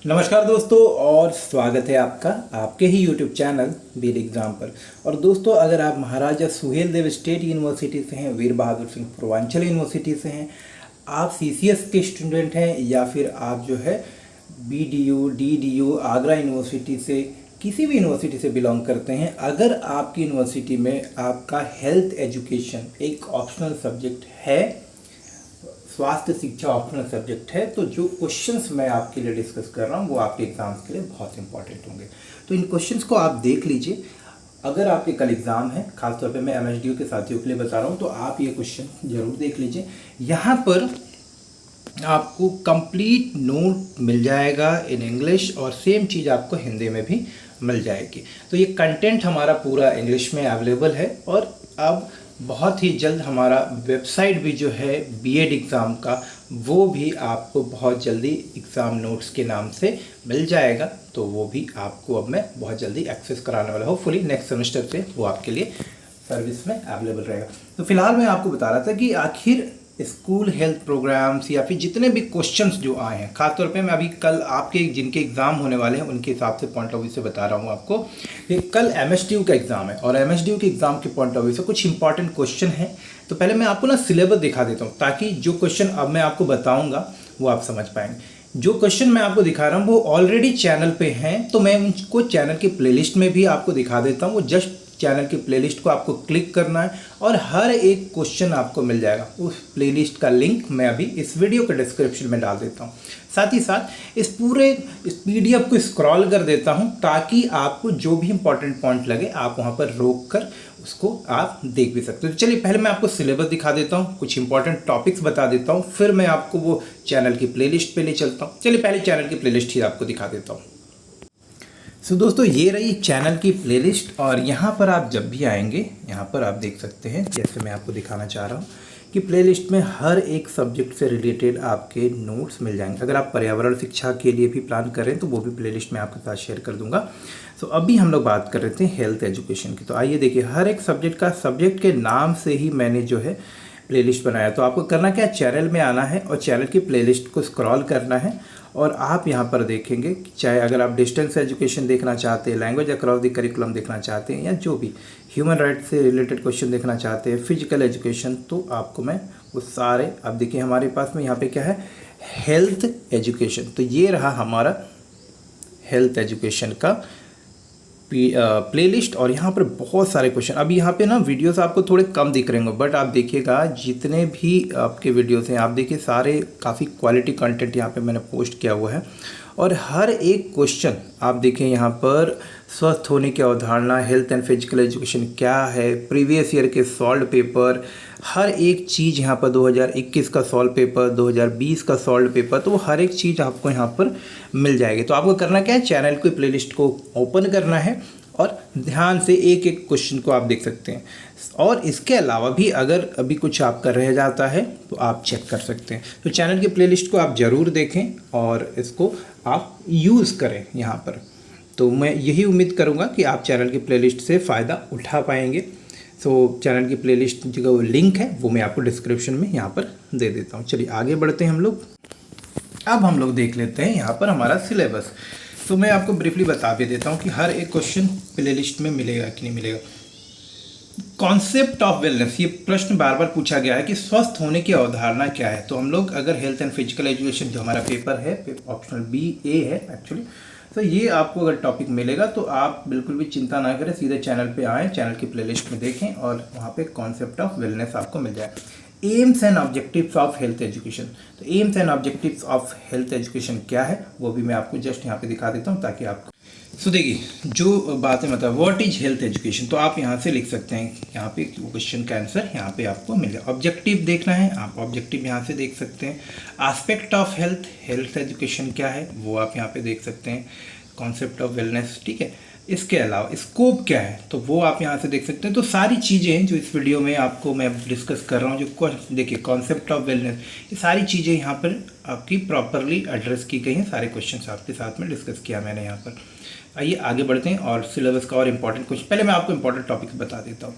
नमस्कार दोस्तों और स्वागत है आपका आपके ही YouTube चैनल वीर एग्ज़ाम पर। और दोस्तों, अगर आप महाराजा सुहेल देव स्टेट यूनिवर्सिटी से हैं, वीर बहादुर सिंह पूर्वांचल यूनिवर्सिटी से हैं, आप CCS के स्टूडेंट हैं या फिर आप जो है BDU DDU आगरा यूनिवर्सिटी से किसी भी यूनिवर्सिटी से बिलोंग करते हैं, अगर आपकी यूनिवर्सिटी में आपका हेल्थ एजुकेशन एक ऑप्शनल सब्जेक्ट है, स्वास्थ्य शिक्षा ऑप्शनल सब्जेक्ट है, तो जो क्वेश्चंस मैं आपके लिए डिस्कस कर रहा हूँ वो आपके एग्जाम्स के लिए बहुत इंपॉर्टेंट होंगे। तो इन क्वेश्चंस को आप देख लीजिए। अगर आपके कल एग्ज़ाम है, खासतौर पे मैं MSDU के साथियों के लिए बता रहा हूँ, तो आप ये क्वेश्चन ज़रूर देख लीजिए। यहाँ पर आपको कंप्लीट नोट मिल जाएगा इन इंग्लिश और सेम चीज़ आपको हिंदी में भी मिल जाएगी। तो ये कंटेंट हमारा पूरा इंग्लिश में अवेलेबल है और अब बहुत ही जल्द हमारा वेबसाइट भी जो है B.Ed एग्ज़ाम का, वो भी आपको बहुत जल्दी एग्ज़ाम नोट्स के नाम से मिल जाएगा। तो वो भी आपको अब मैं बहुत जल्दी एक्सेस कराने वाला हूँ। होपफुली नेक्स्ट सेमेस्टर से वो आपके लिए सर्विस में अवेलेबल रहेगा। तो फिलहाल मैं आपको बता रहा था कि आखिर स्कूल हेल्थ प्रोग्राम्स या फिर जितने भी क्वेश्चंस जो आए हैं, खासतौर पे मैं अभी कल आपके जिनके एग्ज़ाम होने वाले हैं उनके हिसाब से पॉइंट ऑफ व्यू से बता रहा हूँ आपको कि कल MSDU का एग्ज़ाम है और MSDU के एग्ज़ाम के पॉइंट ऑफ व्यू से कुछ इंपॉर्टेंट क्वेश्चन हैं। तो पहले मैं आपको ना सिलेबस दिखा देता हूँ ताकि जो क्वेश्चन अब मैं आपको बताऊँगा वो आप समझ पाएंगे। जो क्वेश्चन मैं आपको दिखा रहा हूँ वो ऑलरेडी चैनल पे हैं, तो मैं उनको चैनल की प्लेलिस्ट में भी आपको दिखा देता हूँ। वो जस्ट चैनल की प्लेलिस्ट को आपको क्लिक करना है और हर एक क्वेश्चन आपको मिल जाएगा। उस प्लेलिस्ट का लिंक मैं अभी इस वीडियो के डिस्क्रिप्शन में डाल देता हूँ। साथ ही साथ इस PDF को स्क्रॉल कर देता हूँ ताकि आपको जो भी इंपॉर्टेंट पॉइंट लगे आप वहाँ पर रोक कर उसको आप देख भी सकते हो। तो चलिए पहले मैं आपको सिलेबस दिखा देता हूँ, कुछ इंपॉर्टेंट टॉपिक्स बता देता हूँ, फिर मैं आपको वो चैनल की प्लेलिस्ट पे ले चलता हूँ। चलिए पहले चैनल की प्लेलिस्ट ही आपको दिखा देता हूँ। सो दोस्तों, ये रही चैनल की प्लेलिस्ट और यहाँ पर आप जब भी आएंगे यहाँ पर आप देख सकते हैं, जैसे मैं आपको दिखाना चाह रहा हूँ कि प्लेलिस्ट में हर एक सब्जेक्ट से रिलेटेड आपके नोट्स मिल जाएंगे। अगर आप पर्यावरण शिक्षा के लिए भी प्लान कर रहे हैं तो वो भी प्लेलिस्ट में आपके साथ शेयर कर दूंगा। सो अभी हम लोग बात कर रहे थे हेल्थ एजुकेशन की। तो आइए देखिए, हर एक सब्जेक्ट के नाम से ही मैंने जो है प्लेलिस्ट बनाया। तो आपको करना क्या है, चैनल में आना है और चैनल की प्लेलिस्ट को स्क्रॉल करना है और आप यहाँ पर देखेंगे कि चाहे अगर आप डिस्टेंस एजुकेशन देखना चाहते हैं, लैंग्वेज अक्रॉस द करिकुलम देखना चाहते हैं, या जो भी ह्यूमन राइट से रिलेटेड क्वेश्चन देखना चाहते हैं, फिजिकल एजुकेशन, तो आपको मैं वो सारे, अब देखिए हमारे पास में यहाँ पे क्या है, हेल्थ एजुकेशन। तो ये रहा हमारा हेल्थ एजुकेशन का प्लेलिस्ट और यहाँ पर बहुत सारे क्वेश्चन। अब यहाँ पे ना वीडियोस आपको थोड़े कम दिख रहे होंगे, बट आप देखिएगा जितने भी आपके वीडियोस हैं, आप देखिए सारे काफ़ी क्वालिटी कंटेंट यहाँ पे मैंने पोस्ट किया हुआ है। और हर एक क्वेश्चन आप देखें यहाँ पर, स्वस्थ होने की अवधारणा, हेल्थ एंड फिजिकल एजुकेशन क्या है, प्रीवियस ईयर के सॉल्व पेपर, हर एक चीज़ यहाँ पर 2021 का सॉल्व पेपर, 2020 का सॉल्व पेपर, तो वो हर एक चीज़ आपको यहाँ पर मिल जाएगी। तो आपको करना क्या है, चैनल की प्लेलिस्ट को ओपन करना है और ध्यान से एक एक क्वेश्चन को आप देख सकते हैं। और इसके अलावा भी अगर अभी कुछ आपका रह जाता है तो आप चेक कर सकते हैं। तो चैनल की प्लेलिस्ट को आप ज़रूर देखें और इसको आप यूज़ करें यहाँ पर। तो मैं यही उम्मीद करूँगा कि आप चैनल की प्लेलिस्ट से फ़ायदा उठा पाएंगे। सो चैनल की प्लेलिस्ट जो लिंक है वो मैं आपको डिस्क्रिप्शन में यहाँ पर दे देता हूँ। चलिए आगे बढ़ते हैं हम लोग। अब हम लोग देख लेते हैं यहाँ पर हमारा सिलेबस। तो मैं आपको ब्रीफली बता भी देता हूँ कि हर एक क्वेश्चन प्लेलिस्ट में मिलेगा कि नहीं मिलेगा। कॉन्सेप्ट ऑफ वेलनेस, ये प्रश्न बार बार पूछा गया है कि स्वस्थ होने की अवधारणा क्या है। तो हम लोग अगर हेल्थ एंड फिजिकल एजुकेशन जो हमारा पेपर है, ऑप्शनल BA है एक्चुअली, तो ये आपको अगर टॉपिक मिलेगा तो आप बिल्कुल भी चिंता ना करें, सीधे चैनल पे आएँ, चैनल की प्लेलिस्ट में देखें और वहाँ पे कॉन्सेप्ट ऑफ वेलनेस आपको मिल जाए। Aims and objectives of health education, तो aims and objectives of health education क्या है वो भी मैं आपको जस्ट यहाँ पे दिखा देता हूँ ताकि आपको सो देखिए जो बातें मतलब व्हाट इज हेल्थ एजुकेशन, तो आप यहाँ से लिख सकते हैं, यहाँ पे क्वेश्चन का आंसर यहाँ पे आपको मिल जाए। ऑब्जेक्टिव देखना है, आप ऑब्जेक्टिव यहाँ से देख सकते हैं। Aspect of health, health education क्या है वो आप यहाँ पे देख सकते हैं। कॉन्सेप्ट ऑफ वेलनेस, ठीक है। इसके अलावा स्कोप क्या है तो वो आप यहाँ से देख सकते हैं। तो सारी चीज़ें जो इस वीडियो में आपको मैं डिस्कस कर रहा हूँ, जो देखिए कॉन्सेप्ट ऑफ वेलनेस, ये सारी चीज़ें यहाँ पर आपकी प्रॉपरली एड्रेस की गई हैं। सारे क्वेश्चंस आपके साथ में डिस्कस किया मैंने यहाँ पर। आइए आगे बढ़ते हैं और सिलेबस का और इम्पोर्टेंट क्वेश्चन, पहले मैं आपको इम्पोर्टेंट टॉपिक्स बता देता हूँ।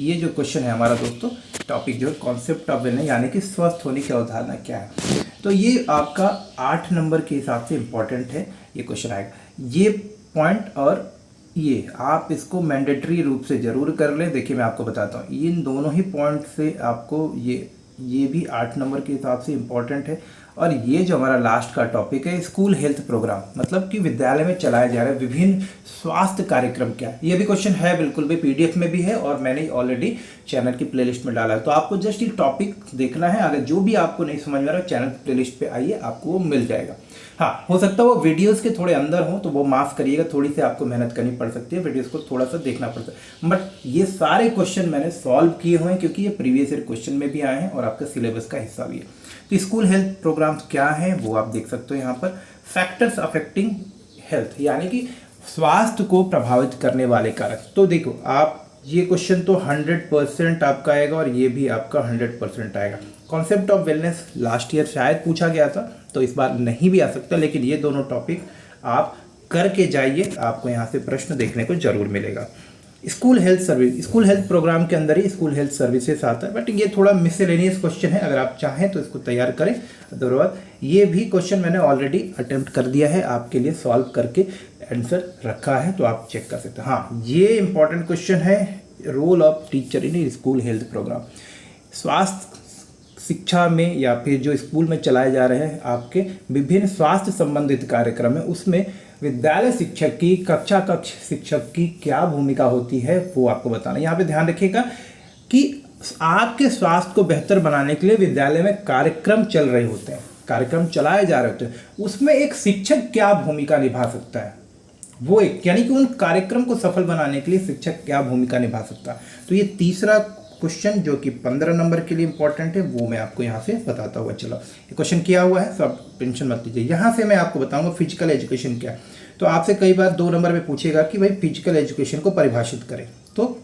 ये जो क्वेश्चन है हमारा दोस्तों, टॉपिक जो है कॉन्सेप्ट ऑफ वेलनेस यानी कि स्वस्थ होने की अवधारणा क्या है। तो ये आपका 8 नंबर के हिसाब से इम्पॉर्टेंट है, ये क्वेश्चन आएगा। ये पॉइंट और ये आप इसको मैंडेटरी रूप से ज़रूर कर लें। देखिए मैं आपको बताता हूँ, इन दोनों ही पॉइंट से आपको ये भी 8 नंबर के हिसाब से इम्पॉर्टेंट है। और ये जो हमारा लास्ट का टॉपिक है स्कूल हेल्थ प्रोग्राम, मतलब कि विद्यालय में चलाए जा रहे विभिन्न स्वास्थ्य कार्यक्रम क्या है, ये भी क्वेश्चन है, बिल्कुल भी पीडीएफ में भी है और मैंने ऑलरेडी चैनल की प्लेलिस्ट में डाला है। तो आपको जस्ट ये टॉपिक देखना है, अगर जो भी आपको नहीं समझ में आ रहा चैनल की प्लेलिस्ट पे आइए, आपको वो मिल जाएगा। हाँ, हो सकता है वो वीडियोस के थोड़े अंदर हो तो वो माफ़ करिएगा, थोड़ी सी आपको मेहनत करनी पड़ सकती है, वीडियोस को थोड़ा सा देखना पड़ता है। बट ये सारे क्वेश्चन मैंने सॉल्व किए हुए हैं क्योंकि ये प्रीवियस ईयर क्वेश्चन में भी आए हैं और आपका सिलेबस का हिस्सा भी है। तो स्कूल हेल्थ प्रोग्राम्स क्या है वो आप देख सकते हो यहाँ पर। फैक्टर्स अफेक्टिंग हेल्थ यानी कि स्वास्थ्य को प्रभावित करने वाले कारक। तो देखो आप, ये क्वेश्चन तो 100% आपका आएगा और ये भी आपका 100% आएगा। Concept of wellness last year शायद पूछा गया था, तो इस बार नहीं भी आ सकता, लेकिन ये दोनों टॉपिक आप करके जाइए, आपको यहाँ से प्रश्न देखने को जरूर मिलेगा। School health service, school health program के अंदर ही स्कूल हेल्थ सर्विसेज आता है, बट ये थोड़ा मिसलेनियस क्वेश्चन है, अगर आप चाहें तो इसको तैयार करें। अदरवाइज ये भी क्वेश्चन मैंने ऑलरेडी अटेम्प्ट कर दिया है, आपके लिए सॉल्व करके आंसर रखा है, तो आप चेक कर सकते हैं। हाँ, ये इंपॉर्टेंट क्वेश्चन है, role of teacher in school health program. स्वास्थ्य शिक्षा में या फिर जो स्कूल में चलाए जा रहे हैं आपके विभिन्न स्वास्थ्य संबंधित कार्यक्रम है, उसमें विद्यालय शिक्षक की, कक्षा कक्ष शिक्षक की क्या भूमिका होती है वो आपको बताना। यहाँ पे ध्यान रखिएगा कि आपके स्वास्थ्य को बेहतर बनाने के लिए विद्यालय में कार्यक्रम चल रहे होते हैं, कार्यक्रम चलाए जा रहे होते हैं, उसमें एक शिक्षक क्या भूमिका निभा सकता है, वो एक, यानी कि उन कार्यक्रम को सफल बनाने के लिए शिक्षक क्या भूमिका निभा सकता है। तो ये तीसरा क्वेश्चन जो कि 15 नंबर के लिए इंपॉर्टेंट है, वो मैं आपको यहाँ से बताता हुआ चला। ये क्वेश्चन किया हुआ है, सब टेंशन मत लीजिए। यहाँ से मैं आपको बताऊंगा फिजिकल एजुकेशन क्या है। तो आपसे कई बार 2 नंबर में पूछेगा कि भाई फिजिकल एजुकेशन को परिभाषित करें। तो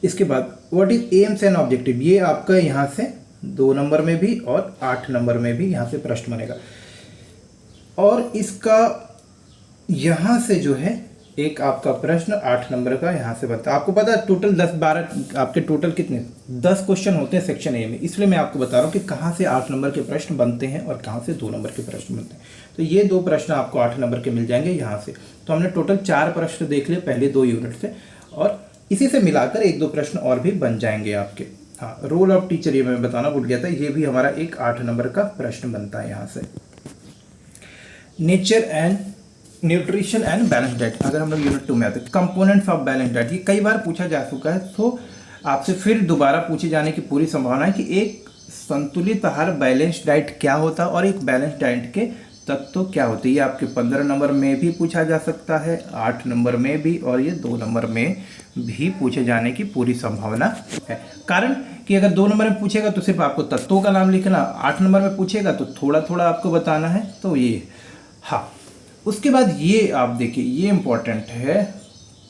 इसके बाद what is AIIMS and objective, ये आपका यहाँ से 2 नंबर में भी और 8 नंबर में भी यहाँ से प्रश्न बनेगा। और इसका यहाँ से जो है एक आपका प्रश्न 8 नंबर का यहाँ से बनता है। आपको पता है टोटल 10-12 आपके टोटल कितने 10 क्वेश्चन होते हैं सेक्शन ए में, इसलिए मैं आपको बता रहा हूँ कि कहाँ से 8 नंबर के प्रश्न बनते हैं और कहाँ से 2 नंबर के प्रश्न बनते हैं। तो ये 2 प्रश्न आपको 8 नंबर के मिल जाएंगे यहाँ से। तो हमने टोटल 4 प्रश्न देख लिए पहले 2 यूनिट से, और इसी से मिलाकर 1-2 प्रश्न और भी बन जाएंगे आपके। हाँ, रोल ऑफ टीचर ये मैं बताना भूल गया था, ये भी हमारा एक 8 नंबर का प्रश्न बनता है यहाँ से। Nature and nutrition and balance diet, अगर हम लोग यूनिट 2 में आते हैं, कंपोनेंट्स ऑफ बैलेंस डाइट, ये कई बार पूछा जा चुका है, तो आपसे फिर दोबारा पूछे जाने की पूरी संभावना है कि एक संतुलित आहार बैलेंस डाइट क्या होता है और एक बैलेंस डाइट के तत्व क्या होते हैं। ये आपके 15 नंबर में भी पूछा जा सकता है, 8 नंबर में भी, और ये 2 नंबर में भी पूछे जाने की पूरी संभावना है। कारण कि अगर 2 नंबर में पूछेगा तो सिर्फ आपको तत्वों का नाम लिखना, 8 नंबर में पूछेगा तो थोड़ा थोड़ा आपको बताना है। तो ये, हाँ, उसके बाद ये आप देखिए, ये इम्पॉर्टेंट है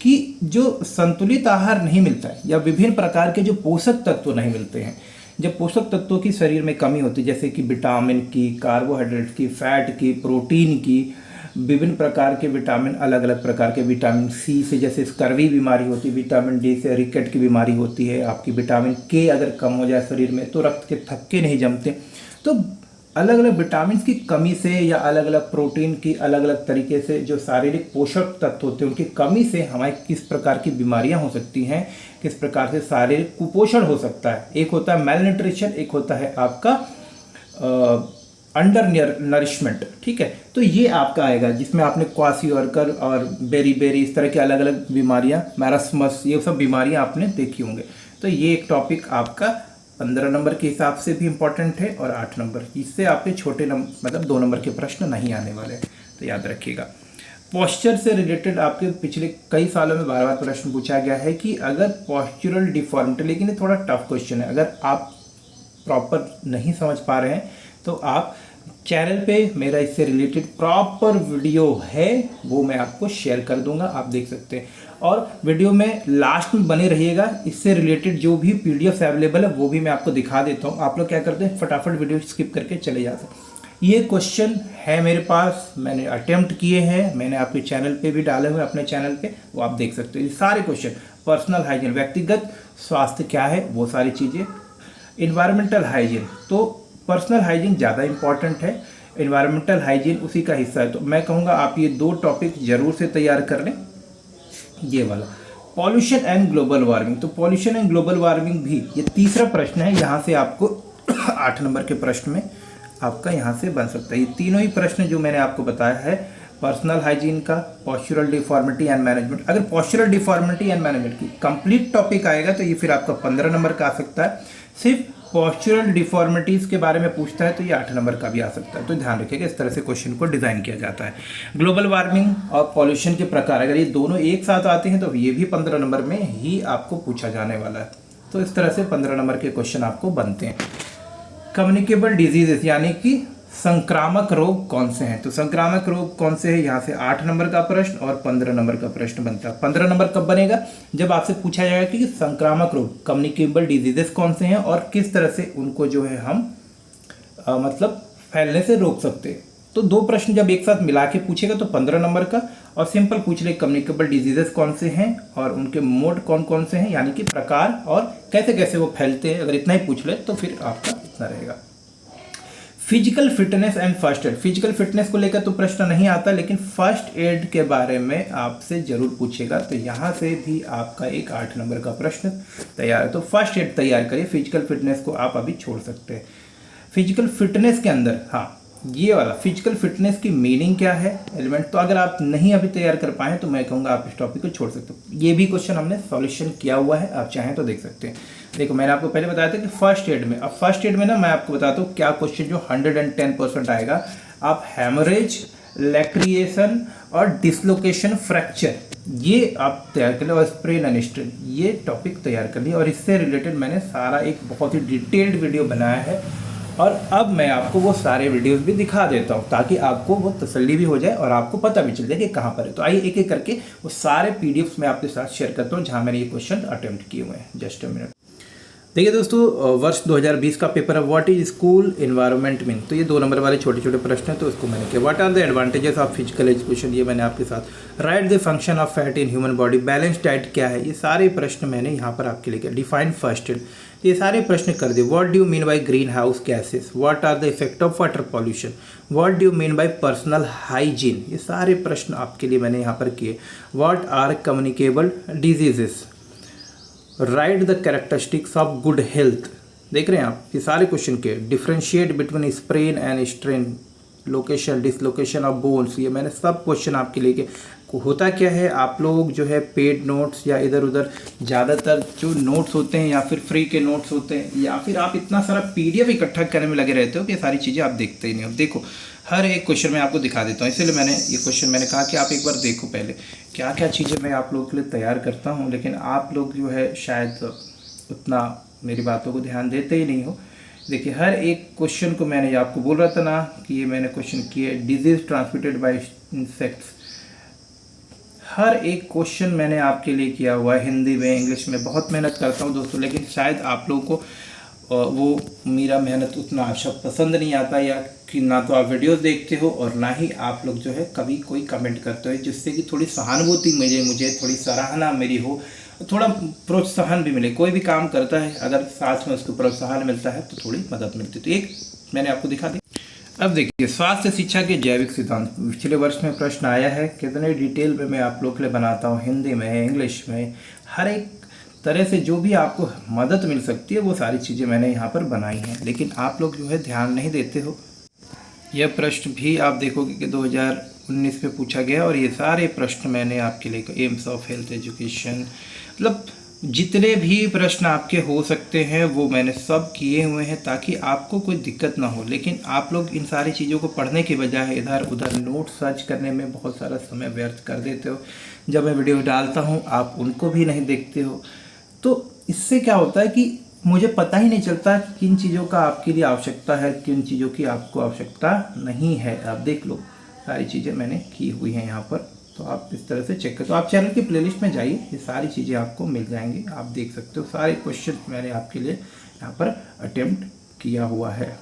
कि जो संतुलित आहार नहीं मिलता है या विभिन्न प्रकार के जो पोषक तत्व नहीं मिलते हैं, जब पोषक तत्वों की शरीर में कमी होती है, जैसे कि विटामिन की, कार्बोहाइड्रेट की, फैट की, प्रोटीन की, विभिन्न प्रकार के विटामिन, अलग अलग प्रकार के विटामिन सी से जैसे स्कर्वी बीमारी होती है, विटामिन डी से रिकेट की बीमारी होती है, आपकी विटामिन के अगर कम हो जाए शरीर में तो रक्त के थक्के नहीं जमते। तो अलग अलग विटामिन की कमी से या अलग अलग प्रोटीन की अलग अलग तरीके से जो शारीरिक पोषक तत्व होते हैं उनकी कमी से हमारे किस प्रकार की बीमारियां हो सकती हैं, किस प्रकार से शारीरिक कुपोषण हो सकता है। एक होता है मेल न्यूट्रिशन, एक होता है आपका अंडर नरिशमेंट, ठीक है। तो ये आपका आएगा जिसमें आपने क्वाशियोर्कर और बेरी इस तरह की अलग अलग बीमारियां, मैरास्मस, ये सब बीमारियां आपने देखी होंगे। तो ये एक टॉपिक आपका 15 नंबर के हिसाब से भी इम्पोर्टेंट है और 8 नंबर, इससे आपके छोटे नंबर मतलब 2 नंबर के प्रश्न नहीं आने वाले, तो याद रखिएगा। पॉस्चर से रिलेटेड आपके पिछले कई सालों में बार बार प्रश्न पूछा गया है कि अगर पॉस्चरल डिफॉर्मिटी, लेकिन ये थोड़ा टफ क्वेश्चन है, अगर आप प्रॉपर नहीं समझ पा रहे हैं तो आप चैनल पे मेरा इससे रिलेटेड प्रॉपर वीडियो है, वो मैं आपको शेयर कर दूंगा, आप देख सकते हैं। और वीडियो में लास्ट में बने रहिएगा, इससे रिलेटेड जो भी पीडीएफ अवेलेबल है वो भी मैं आपको दिखा देता हूँ। आप लोग क्या करते हैं, फटाफट वीडियो स्किप करके चले जाते हैं। ये क्वेश्चन है मेरे पास, मैंने अटेम्प्ट किए हैं, मैंने आपके चैनल पे भी डाले हुए, अपने चैनल पे, वो आप देख सकते हो। ये सारे क्वेश्चन पर्सनल हाइजीन, व्यक्तिगत स्वास्थ्य क्या है, वो सारी चीज़ें। इन्वायरमेंटल हाइजीन, तो पर्सनल हाइजीन ज़्यादा इंपॉर्टेंट है, इन्वायरमेंटल हाइजीन उसी का हिस्सा है। तो मैं कहूँगा आप ये 2 टॉपिक जरूर से तैयार कर लें। ये वाला पॉल्यूशन एंड ग्लोबल वार्मिंग, तो पॉल्यूशन एंड ग्लोबल वार्मिंग भी ये तीसरा प्रश्न है, यहाँ से आपको 8 नंबर के प्रश्न में आपका यहाँ से बन सकता है। ये तीनों ही प्रश्न जो मैंने आपको बताया है, पर्सनल हाइजीन का, पॉस्चरल डिफॉर्मिटी एंड मैनेजमेंट। अगर पॉस्चरल डिफॉर्मिटी एंड मैनेजमेंट की कंप्लीट टॉपिक आएगा तो ये फिर आपका 15 नंबर का आ सकता है। सिर्फ पॉस्चरल डिफॉर्मिटीज़ के बारे में पूछता है तो ये 8 नंबर का भी आ सकता है। तो ध्यान रखिएगा, इस तरह से क्वेश्चन को डिज़ाइन किया जाता है। ग्लोबल वार्मिंग और पॉल्यूशन के प्रकार, अगर ये दोनों एक साथ आते हैं तो ये भी 15 नंबर में ही आपको पूछा जाने वाला है। तो इस तरह से 15 नंबर के क्वेश्चन आपको बनते हैं। कम्युनिकेबल डिजीजेस यानी कि संक्रामक रोग कौन से हैं, तो संक्रामक रोग कौन से हैं, यहाँ से 8 नंबर का प्रश्न और 15 नंबर का प्रश्न बनता है। 15 नंबर कब बनेगा, जब आपसे पूछा जाएगा कि संक्रामक रोग, कम्युनिकेबल डिजीजेस कौन से हैं और किस तरह से उनको जो है हम मतलब फैलने से रोक सकते हैं। तो 2 प्रश्न जब एक साथ मिला के पूछेगा तो 15 नंबर का, और सिंपल पूछ ले कम्युनिकेबल डिजीजेस कौन से हैं और उनके मोड कौन कौन से हैं, यानी कि प्रकार और कैसे कैसे वो फैलते हैं, अगर इतना ही पूछ ले तो फिर आपका इतना रहेगा। Physical fitness and first aid, physical fitness को लेकर तो प्रश्न नहीं आता, लेकिन फर्स्ट एड के बारे में आपसे जरूर पूछेगा, तो यहाँ से भी आपका एक 8 नंबर का प्रश्न तैयार है। तो फर्स्ट एड तैयार करिए, फिजिकल फिटनेस को आप अभी छोड़ सकते हैं। फिजिकल फिटनेस के अंदर, हाँ ये वाला फिजिकल फिटनेस की मीनिंग क्या है, एलिमेंट, तो अगर आप नहीं अभी तैयार कर पाए तो मैं कहूँगा आप इस टॉपिक को छोड़ सकते हो। ये भी क्वेश्चन हमने सॉल्यूशन किया हुआ है, आप चाहें तो देख सकते हैं। देखो मैंने आपको पहले बताया था कि फर्स्ट एड में, अब फर्स्ट एड में ना मैं आपको बताता हूँ क्या क्वेश्चन जो 110% आएगा। आप हेमरेज, लैक्रिएशन और डिसलोकेशन फ्रैक्चर ये आप तैयार कर लें, और स्प्रेन एंड स्ट्रेन ये टॉपिक तैयार कर लिए, और इससे रिलेटेड मैंने सारा एक बहुत ही डिटेल्ड वीडियो बनाया है, और अब मैं आपको वो सारे वीडियोस भी दिखा देता हूँ ताकि आपको वो तसल्ली भी हो जाए और आपको पता भी चल जाए कि कहाँ पर है। तो आइए एक एक करके वो सारे पीडीएफ्स मैं आपके साथ शेयर करता हूँ जहाँ मैंने ये क्वेश्चन अटेम्प्ट किए हुए हैं। Just a minute. देखिए दोस्तों, वर्ष 2020 का पेपर है what is school environment mean, तो ये 2 नंबर वाले छोटे छोटे प्रश्न हैं, तो उसको मैंने किया। What are the advantages of physical education, ये मैंने आपके साथ। Write the function of fat in human body, balance diet क्या है, ये सारे प्रश्न मैंने यहाँ पर आपके लिए किया। डिफाइन फर्स्ट एड, ये सारे प्रश्न कर दिए। What do you mean by greenhouse gases, what are the effect of water pollution, what do you mean by personal hygiene, ये सारे प्रश्न आपके लिए मैंने यहाँ पर किए। What are communicable diseases, write the characteristics of good health, देख रहे हैं आप ये सारे क्वेश्चन के। Differentiate between sprain and strain, location, dislocation of bones, ये मैंने सब क्वेश्चन आपके लिए के। होता क्या है, आप लोग जो है पेड नोट्स या इधर उधर ज़्यादातर जो नोट्स होते हैं या फिर फ्री के नोट्स होते हैं, या फिर आप इतना सारा पीडीएफ इकट्ठा करने में लगे रहते हो कि ये सारी चीज़ें आप देखते ही नहीं हो। देखो हर एक क्वेश्चन मैं आपको दिखा देता हूँ, इसलिए मैंने ये क्वेश्चन मैंने कहा कि आप एक बार देखो पहले क्या क्या चीज़ें मैं आप लोगों के लिए तैयार करता हूँ, लेकिन आप लोग जो है शायद उतना मेरी बातों को ध्यान देते ही नहीं हो। देखिए हर एक क्वेश्चन को मैंने आपको बोल रहा था ना कि ये मैंने क्वेश्चन किए। डिजीज ट्रांसमिटेड बाय इंसेक्ट्स, हर एक क्वेश्चन मैंने आपके लिए किया हुआ है, हिंदी में, इंग्लिश में। बहुत मेहनत करता हूँ दोस्तों, लेकिन शायद आप लोगों को वो मेरा मेहनत उतना अच्छा पसंद नहीं आता, या कि ना तो आप वीडियोस देखते हो और ना ही आप लोग जो है कभी कोई कमेंट करते हो, जिससे कि थोड़ी सहानुभूति मिले, मुझे थोड़ी सराहना मेरी हो, थोड़ा प्रोत्साहन भी मिले। कोई भी काम करता है अगर साथ में उसको प्रोत्साहन मिलता है तो थोड़ी मदद मिलती है। तो एक मैंने आपको दिखा दी। अब देखिए स्वास्थ्य शिक्षा के जैविक सिद्धांत, पिछले वर्ष में प्रश्न आया है, कितने डिटेल में मैं आप लोग के लिए बनाता हूँ, हिंदी में, इंग्लिश में, हर एक तरह से जो भी आपको मदद मिल सकती है वो सारी चीज़ें मैंने यहाँ पर बनाई हैं, लेकिन आप लोग जो है ध्यान नहीं देते हो। यह प्रश्न भी आप देखोगे कि 2019 में पूछा गया, और ये सारे प्रश्न मैंने आपके लिए एम्स ऑफ हेल्थ एजुकेशन, मतलब जितने भी प्रश्न आपके हो सकते हैं वो मैंने सब किए हुए हैं ताकि आपको कोई दिक्कत ना हो। लेकिन आप लोग इन सारी चीज़ों को पढ़ने के बजाय इधर उधर नोट सर्च करने में बहुत सारा समय व्यर्थ कर देते हो। जब मैं वीडियो डालता हूँ आप उनको भी नहीं देखते हो, तो इससे क्या होता है कि मुझे पता ही नहीं चलता कि किन चीज़ों का आपके लिए आवश्यकता है, किन चीज़ों की आपको आवश्यकता नहीं है। आप देख लो सारी चीज़ें मैंने की हुई हैं यहाँ पर, तो आप इस तरह से चेक करो। तो आप चैनल की प्लेलिस्ट में जाइए, ये सारी चीज़ें आपको मिल जाएंगी, आप देख सकते हो। सारे क्वेश्चन मैंने आपके लिए यहाँ पर अटेम्प्ट किया हुआ है।